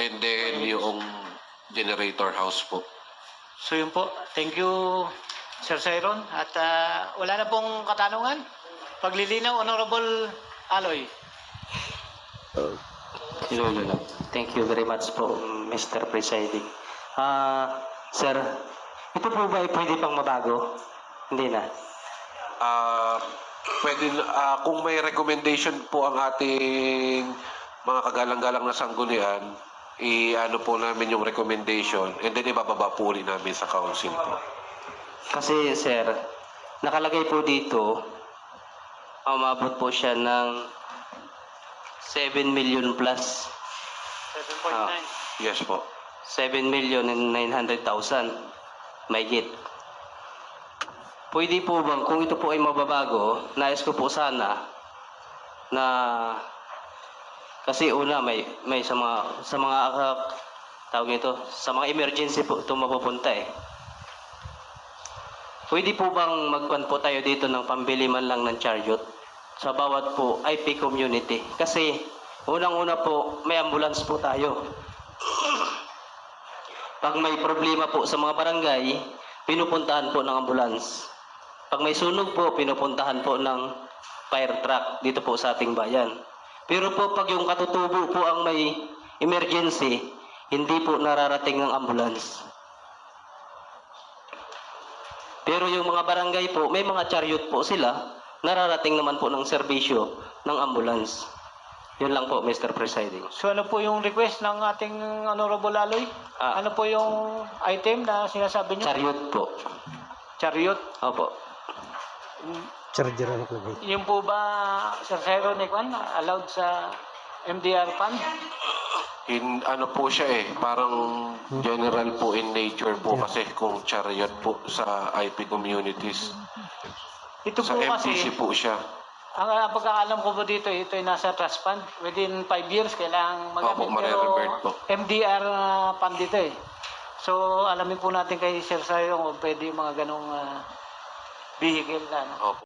and then yung generator house po. So yun po. Thank you, Sir Sairon. At wala na pong katanungan. Paglilinaw, Honorable Aloy. Thank you very much po, Mr. Presiding. Sir, ito po ba ay pwede pang mabago? Hindi na. Kung may recommendation po ang ating mga kagalang-galang na sanggunian, i-ano po namin yung recommendation and then ibababa po ulit namin sa council po. Kasi, sir, nakalagay po dito, umabot po siya ng 7 million plus. 7.9. Yes po. 7,900,000 mahigit. Pwede po bang, kung ito po ay mababago, nais ko po sana na kasi una may sa mga tawag nito, sa mga emergency po ito mapupunta eh. Pwede po bang magkuhan po tayo dito ng pambili man lang ng chariot sa bawat po IP community? Kasi unang-una po may ambulance po tayo. Pag may problema po sa mga barangay, pinupuntahan po ng ambulance. Pag may sunog po, pinupuntahan po ng fire truck dito po sa ating bayan. Pero po pag yung katutubo po ang may emergency, hindi po nararating ng ambulance. Pero yung mga barangay po, may mga chariot po sila, nararating naman po ng serbisyo ng ambulance. Yun lang po, Mr. Presiding. So ano po yung request ng ating Honorable Aloy? Ano po yung item na sinasabi niyo? Chariot po. Chariot. Opo. Charger ang nakalagay. Yung po ba, Sir Sairon, allowed sa MDR fund? Ano po siya eh, parang general po in nature po kasi kung chariot po sa IP communities. Ito Sa po kasi, MPC po siya. ang pagkakalam ko po dito, ito ay nasa trust fund. Within 5 years, kailangan Opo, magamit. mare-revert po. MDR fund dito eh. So, alamin po natin kay Sir Sairon kung pwede yung mga ganong vehicle na. Opo.